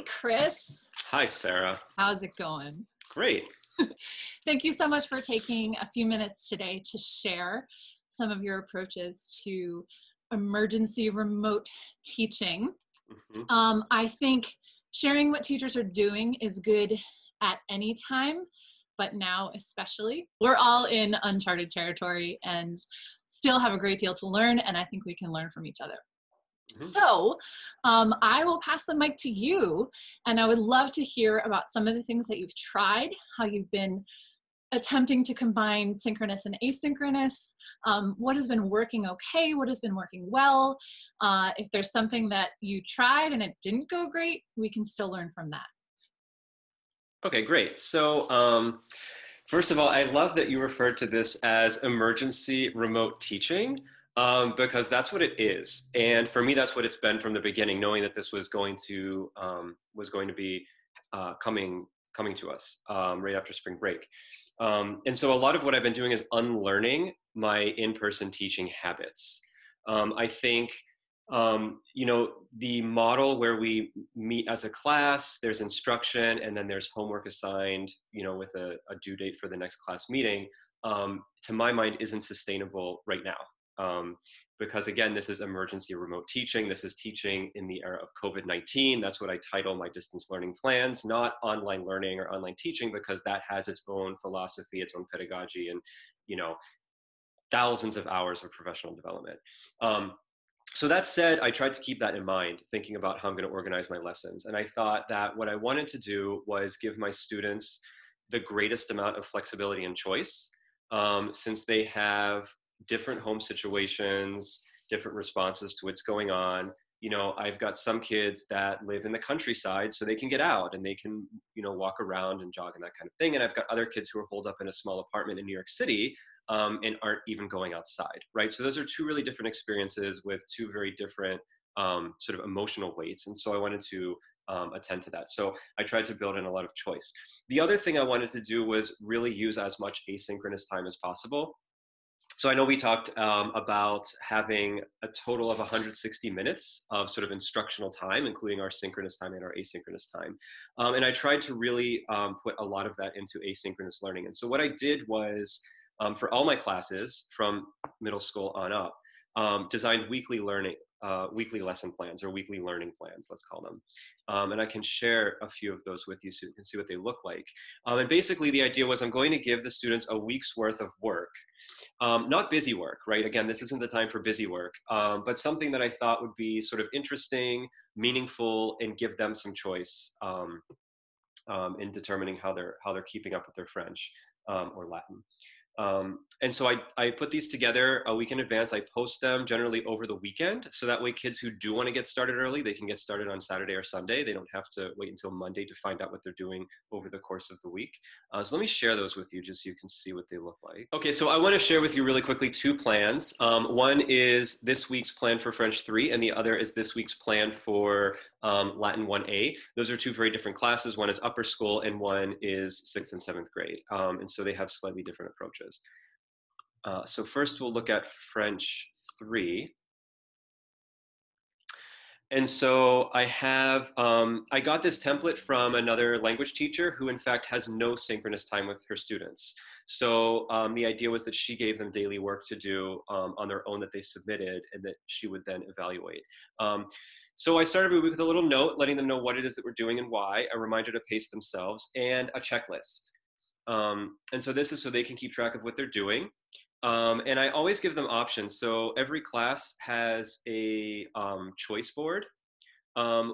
Chris. Hi, Sarah. How's it going? Great. Thank you so much for taking a few minutes today to share some of your approaches to emergency remote teaching. I think sharing what teachers are doing is good at any time, but now especially. We're all in uncharted territory and still have a great deal to learn, and I think we can learn from each other. So I will pass the mic to you, and I would love to hear about some of the things that you've tried, how you've been attempting to combine synchronous and asynchronous, what has been working okay, what has been working well. If there's something that you tried and it didn't go great, we can still learn from that. Okay, great. So first of all, I love that you referred to this as emergency remote teaching. Because that's what it is, and for me, that's what it's been from the beginning. Knowing that this was going to be coming to us right after spring break, and so a lot of what I've been doing is unlearning my in-person teaching habits. I think the model where we meet as a class, there's instruction, and then there's homework assigned, with a due date for the next class meeting. To my mind, isn't sustainable right now. Because again, this is emergency remote teaching. This is teaching in the era of COVID-19. That's what I title my distance learning plans, not online learning or online teaching, because that has its own philosophy, its own pedagogy, and thousands of hours of professional development. So that said, I tried to keep that in mind, thinking about how I'm going to organize my lessons. And I thought that what I wanted to do was give my students the greatest amount of flexibility and choice, since they have different home situations, different responses to what's going on. I've got some kids that live in the countryside, so they can get out and they can, walk around and jog and that kind of thing. And I've got other kids who are holed up in a small apartment in New York City and aren't even going outside, right? So those are two really different experiences with two very different sort of emotional weights. And so I wanted to attend to that. So I tried to build in a lot of choice. The other thing I wanted to do was really use as much asynchronous time as possible. So I know we talked about having a total of 160 minutes of sort of instructional time, including our synchronous time and our asynchronous time. And I tried to really put a lot of that into asynchronous learning. And so what I did was, for all my classes from middle school on up, designed weekly lesson plans, or weekly learning plans, let's call them. And I can share a few of those with you so you can see what they look like. And basically the idea was I'm going to give the students a week's worth of work. Not busy work, right? Again, this isn't the time for busy work, but something that I thought would be sort of interesting, meaningful, and give them some choice in determining how they're keeping up with their French or Latin. And so I put these together a week in advance. I post them generally over the weekend, so that way kids who do want to get started early, they can get started on Saturday or Sunday. They don't have to wait until Monday to find out what they're doing over the course of the week. So let me share those with you just so you can see what they look like. Okay, so I want to share with you really quickly two plans. One is this week's plan for French 3, and the other is this week's plan for Latin 1A. Those are two very different classes. One is upper school and one is 6th and 7th grade. And so they have slightly different approaches. So first we'll look at French 3. And so I got this template from another language teacher who in fact has no synchronous time with her students. So the idea was that she gave them daily work to do on their own that they submitted, and that she would then evaluate. So I started every week with a little note letting them know what it is that we're doing and why, a reminder to pace themselves, and a checklist. And so this is so they can keep track of what they're doing. And I always give them options. So every class has a choice board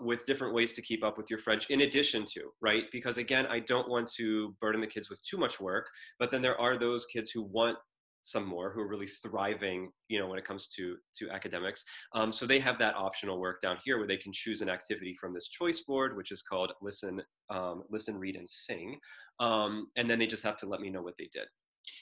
with different ways to keep up with your French in addition to, right? Because again, I don't want to burden the kids with too much work, but then there are those kids who want some more, who are really thriving, when it comes to academics. So they have that optional work down here where they can choose an activity from this choice board, which is called listen, read, and sing. And then they just have to let me know what they did.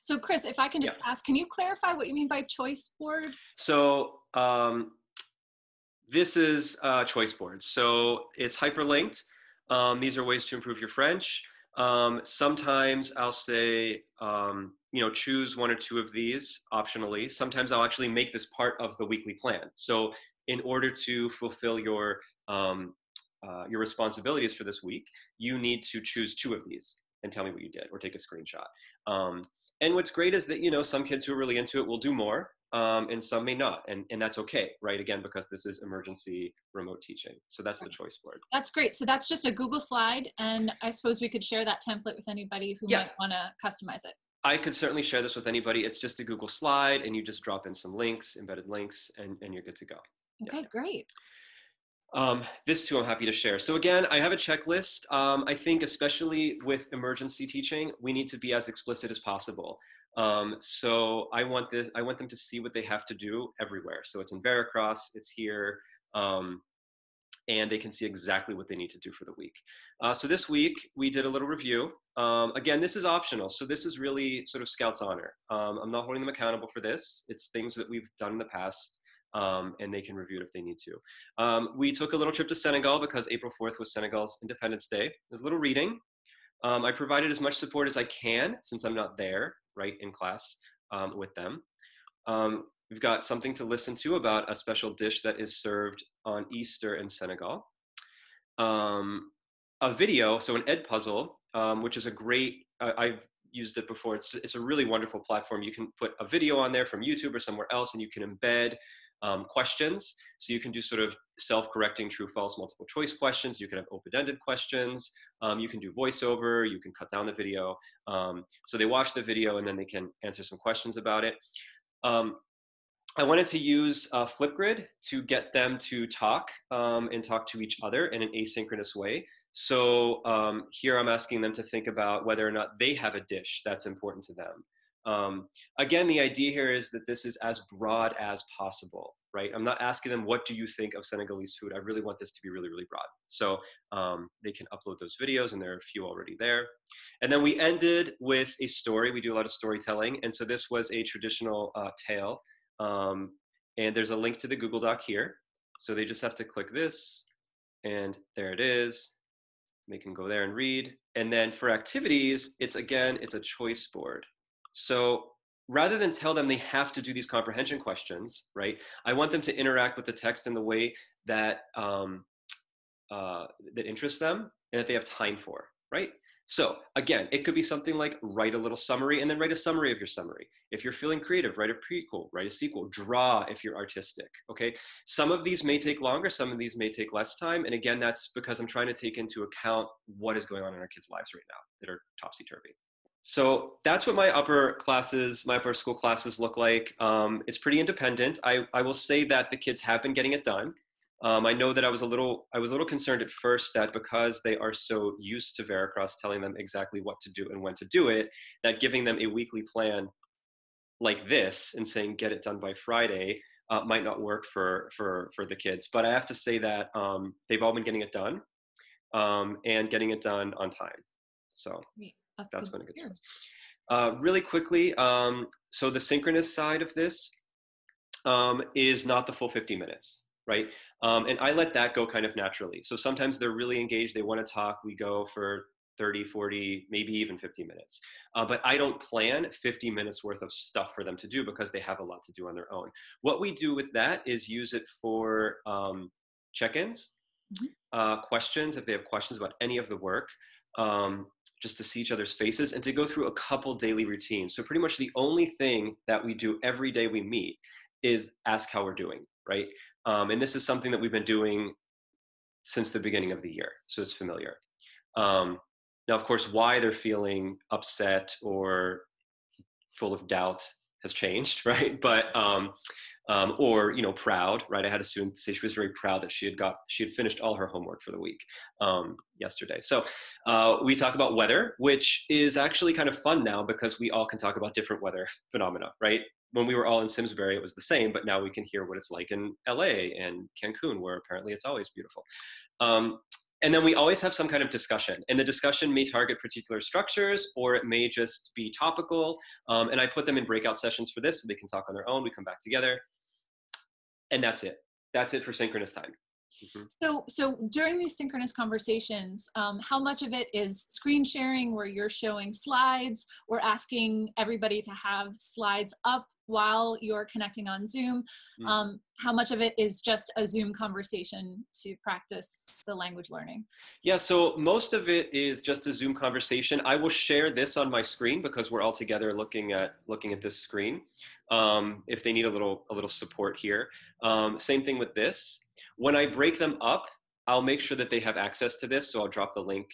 So Chris, if I can just ask, can you clarify what you mean by choice board? So this is choice boards. So it's hyperlinked. These are ways to improve your French. Sometimes I'll say, choose one or two of these optionally. Sometimes I'll actually make this part of the weekly plan. So in order to fulfill your your responsibilities for this week, you need to choose 2 of these and tell me what you did, or take a screenshot. And what's great is that, you know, some kids who are really into it will do more, and some may not, and that's okay, right? Again, because this is emergency remote teaching. So that's the choice board. That's great. So that's just a Google slide, and I suppose we could share that template with anybody who might want to customize it. I could certainly share this with anybody. It's just a Google slide, and you just drop in some links, embedded links, and you're good to go. Okay, great. This too, I'm happy to share. So again, I have a checklist. I think especially with emergency teaching, we need to be as explicit as possible. So I want them to see what they have to do everywhere. So it's in Veracross, it's here, and they can see exactly what they need to do for the week. So this week we did a little review. Again, this is optional. So this is really sort of Scout's honor. I'm not holding them accountable for this. It's things that we've done in the past. And they can review it if they need to. We took a little trip to Senegal because April 4th was Senegal's Independence Day. There's a little reading. I provided as much support as I can since I'm not there, right, in class with them. We've got something to listen to about a special dish that is served on Easter in Senegal. A video, so an Edpuzzle, which is a great, I've used it before. It's a really wonderful platform. You can put a video on there from YouTube or somewhere else, and you can embed questions. So you can do sort of self-correcting true, false, multiple choice questions. You can have open-ended questions. You can do voiceover. You can cut down the video. So they watch the video and then they can answer some questions about it. I wanted to use Flipgrid to get them to talk and talk to each other in an asynchronous way. So here I'm asking them to think about whether or not they have a dish that's important to them. Again, the idea here is that this is as broad as possible, right? I'm not asking them, what do you think of Senegalese food? I really want this to be really, really broad. So they can upload those videos, and there are a few already there. And then we ended with a story. We do a lot of storytelling. And so this was a traditional tale. And there's a link to the Google Doc here. So they just have to click this, and there it is. They can go there and read. And then for activities, it's a choice board. So rather than tell them they have to do these comprehension questions, right? I want them to interact with the text in the way that that interests them and that they have time for, right? So again, it could be something like write a little summary and then write a summary of your summary. If you're feeling creative, write a prequel, write a sequel, draw if you're artistic, okay? Some of these may take longer, some of these may take less time. And again, that's because I'm trying to take into account what is going on in our kids' lives right now that are topsy-turvy. So that's what my upper school classes look like. It's pretty independent. I will say that the kids have been getting it done. I know that I was a little concerned at first that because they are so used to Veracross telling them exactly what to do and when to do it, that giving them a weekly plan like this and saying get it done by Friday might not work for the kids. But I have to say that they've all been getting it done and getting it done on time. So that's been a good start. Really quickly, so the synchronous side of this is not the full 50 minutes, right? And I let that go kind of naturally. So sometimes they're really engaged, they want to talk, we go for 30, 40, maybe even 50 minutes. But I don't plan 50 minutes worth of stuff for them to do because they have a lot to do on their own. What we do with that is use it for check-ins, questions, if they have questions about any of the work. Just to see each other's faces and to go through a couple daily routines. So pretty much the only thing that we do every day we meet is ask how we're doing, right? And this is something that we've been doing since the beginning of the year, so it's familiar. Now, of course, why they're feeling upset or full of doubt has changed, right? But or proud, right? I had a student say she was very proud that she had finished all her homework for the week yesterday. So we talk about weather, which is actually kind of fun now because we all can talk about different weather phenomena, right? When we were all in Simsbury, it was the same, but now we can hear what it's like in LA and Cancun, where apparently it's always beautiful. And then we always have some kind of discussion, and the discussion may target particular structures, or it may just be topical. And I put them in breakout sessions for this so they can talk on their own. We come back together, and that's it. That's it for synchronous time. So during these synchronous conversations, how much of it is screen sharing where you're showing slides or asking everybody to have slides up while you're connecting on Zoom? How much of it is just a Zoom conversation to practice the language learning? Yeah, so most of it is just a Zoom conversation. I will share this on my screen because we're all together looking at this screen. If they need a little support here. Same thing with this. When I break them up, I'll make sure that they have access to this. So I'll drop the link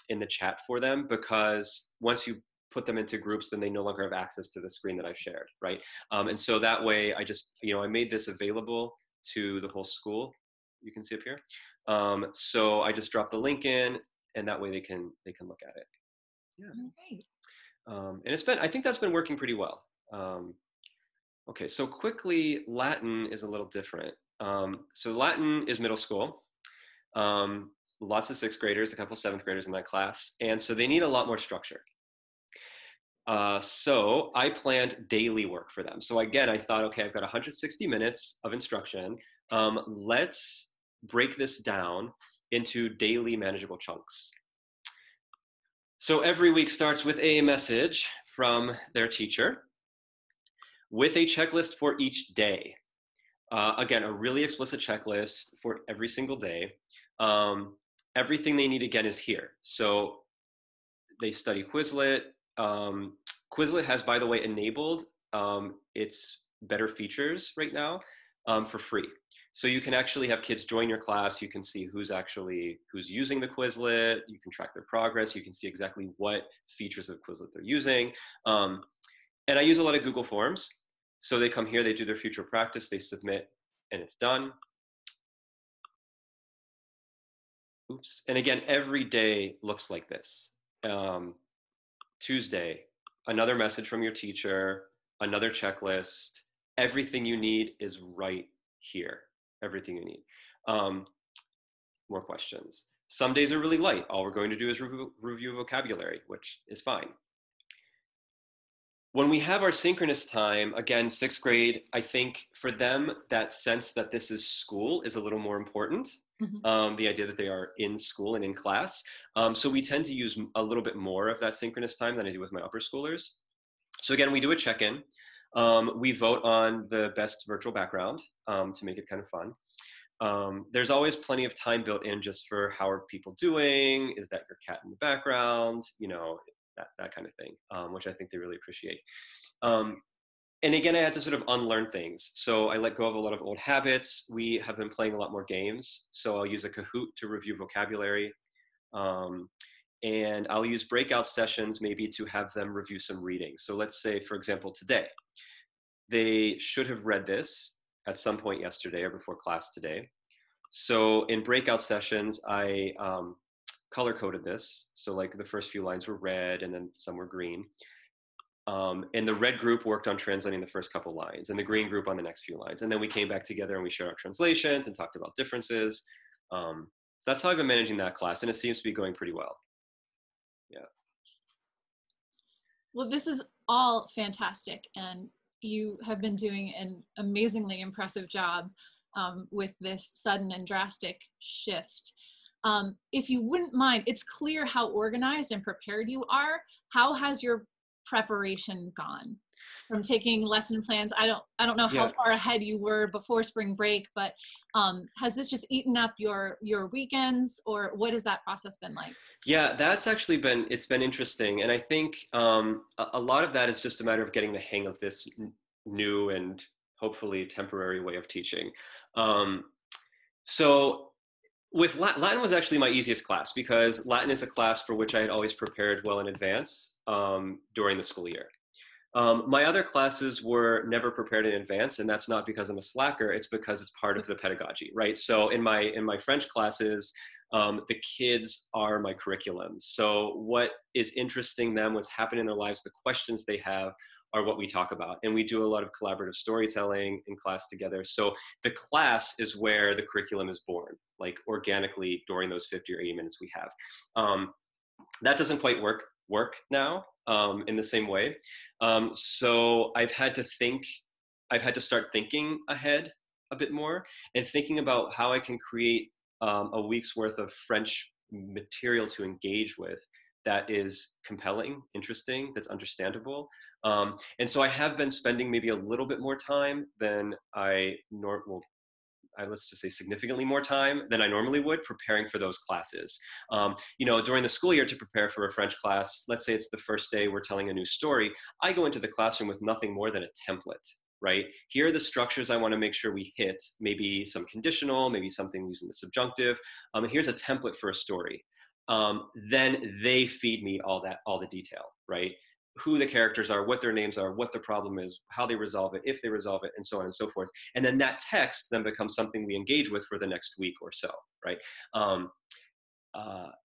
in the chat for them, because once you put them into groups, then they no longer have access to the screen that I've shared, right? And so that way, I just, I made this available to the whole school. You can see up here. So I just dropped the link in, and that way they can look at it. Yeah. And I think that's been working pretty well. Okay, so quickly, Latin is a little different. So Latin is middle school. Lots of 6th graders, a couple 7th graders in that class. And so they need a lot more structure. So I planned daily work for them. So again, I thought, okay, I've got 160 minutes of instruction. Let's break this down into daily manageable chunks. So every week starts with a message from their teacher with a checklist for each day. Again, a really explicit checklist for every single day. Everything they need, again, is here. So they study Quizlet. Quizlet has, by the way, enabled its better features right now for free. So you can actually have kids join your class. You can see who's using the Quizlet. You can track their progress. You can see exactly what features of Quizlet they're using. And I use a lot of Google Forms. So they come here, they do their future practice, they submit, and it's done. Oops. And again, every day looks like this. Tuesday, another message from your teacher, another checklist. Everything you need is right here. Everything you need. More questions. Some days are really light. All we're going to do is review vocabulary, which is fine. When we have our synchronous time, again, 6th grade, I think for them, that sense that this is school is a little more important. The idea that they are in school and in class. So we tend to use a little bit more of that synchronous time than I do with my upper schoolers. So again, we do a check-in. We vote on the best virtual background to make it kind of fun. There's always plenty of time built in just for how are people doing? Is that your cat in the background? That kind of thing, which I think they really appreciate. And again, I had to sort of unlearn things. So I let go of a lot of old habits. We have been playing a lot more games. So I'll use a Kahoot to review vocabulary. And I'll use breakout sessions maybe to have them review some reading. So let's say, for example, today, they should have read this at some point yesterday or before class today. So in breakout sessions, I color coded this. So like the first few lines were red and then some were green. And the red group worked on translating the first couple lines and the green group on the next few lines. And then we came back together and we shared our translations and talked about differences. So that's how I've been managing that class, and it seems to be going pretty well. Yeah. Well, this is all fantastic, and you have been doing an amazingly impressive job with this sudden and drastic shift. If you wouldn't mind, it's clear how organized and prepared you are. How has your preparation gone from taking lesson plans? I don't know how far ahead you were before spring break, but has this just eaten up your weekends, or what has that process been like? Yeah, that's actually been interesting. And I think a lot of that is just a matter of getting the hang of this new and hopefully temporary way of teaching. So with Latin was actually my easiest class, because Latin is a class for which I had always prepared well in advance during the school year. My other classes were never prepared in advance, and that's not because I'm a slacker, it's because it's part of the pedagogy, right? So in my French classes, the kids are my curriculum. So what is interesting them, what's happening in their lives, the questions they have are what we talk about. And we do a lot of collaborative storytelling in class together. So the class is where the curriculum is born, like organically during those 50 or 80 minutes we have. That doesn't quite work now in the same way. So I've had to start thinking ahead a bit more and thinking about how I can create a week's worth of French material to engage with that is compelling, interesting, that's understandable. And so I have been spending maybe a little bit more time than let's just say significantly more time than I normally would preparing for those classes. During the school year to prepare for a French class, let's say it's the first day we're telling a new story, I go into the classroom with nothing more than a template, right? Here are the structures I want to make sure we hit, maybe some conditional, maybe something using the subjunctive. And here's a template for a story. Then they feed me all the detail, right? Who the characters are, what their names are, what the problem is, how they resolve it, if they resolve it, and so on and so forth. And then that text then becomes something we engage with for the next week or so, right?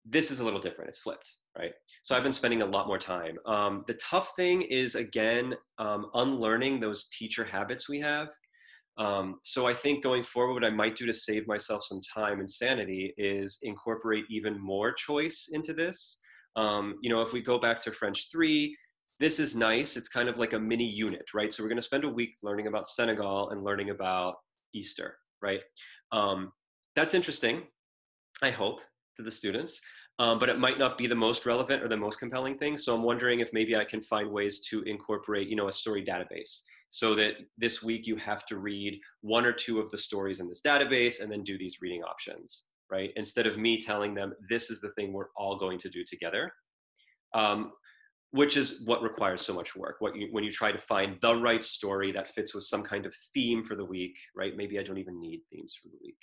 This is a little different. It's flipped, right? So I've been spending a lot more time. The tough thing is, again, unlearning those teacher habits we have. So I think going forward, what I might do to save myself some time and sanity is incorporate even more choice into this. If we go back to French 3, this is nice. It's kind of like a mini unit, right? So we're going to spend a week learning about Senegal and learning about Easter, right? That's interesting, I hope, to the students, but it might not be the most relevant or the most compelling thing. So I'm wondering if maybe I can find ways to incorporate, a story database, so that this week you have to read one or two of the stories in this database and then do these reading options, right? Instead of me telling them, this is the thing we're all going to do together, which is what requires so much work. When you try to find the right story that fits with some kind of theme for the week, right? Maybe I don't even need themes for the week.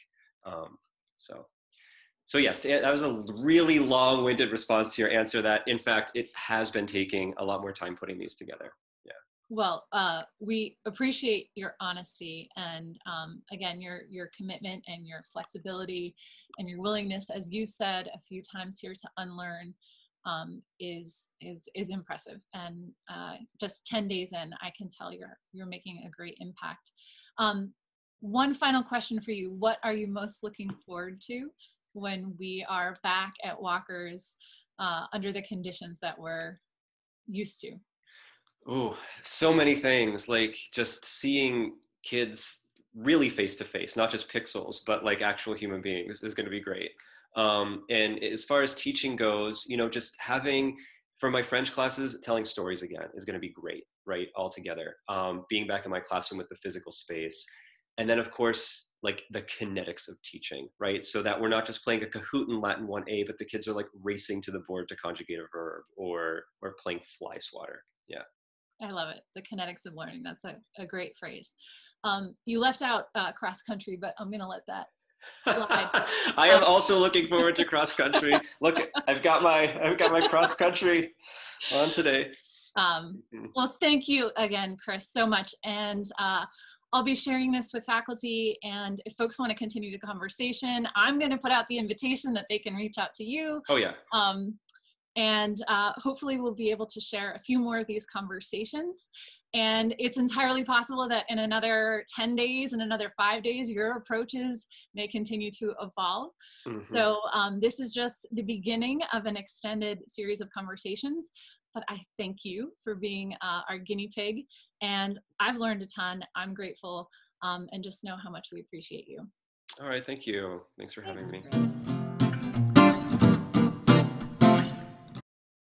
So yes, that was a really long-winded response to your answer that, in fact, it has been taking a lot more time putting these together. Yeah. Well, we appreciate your honesty and, again, your commitment and your flexibility and your willingness, as you said a few times here, to unlearn is impressive. And just 10 days in, I can tell you're making a great impact. One final question for you: what are you most looking forward to when we are back at Walker's under the conditions that we're used to? Oh, so many things, like just seeing kids really face to face, not just pixels, but like actual human beings is going to be great. And as far as teaching goes, just having, for my French classes, telling stories again is going to be great, right? Altogether. Being back in my classroom with the physical space. And then, of course, like the kinetics of teaching, right? So that we're not just playing a Kahoot in Latin 1A, but the kids are like racing to the board to conjugate a verb, or playing fly swatter. Yeah. I love it. The kinetics of learning. That's a great phrase. You left out cross country, but I'm going to let that slide. I am also looking forward to cross country. Look, I've got my cross country on today. Well, thank you again, Chris, so much. And I'll be sharing this with faculty, and if folks want to continue the conversation, I'm going to put out the invitation that they can reach out to you. Oh yeah. And hopefully we'll be able to share a few more of these conversations. And it's entirely possible that in another 10 days and another 5 days, your approaches may continue to evolve. Mm-hmm. So this is just the beginning of an extended series of conversations. But I thank you for being our guinea pig. And I've learned a ton. I'm grateful, and just know how much we appreciate you. All right, thank you. Thanks for having me.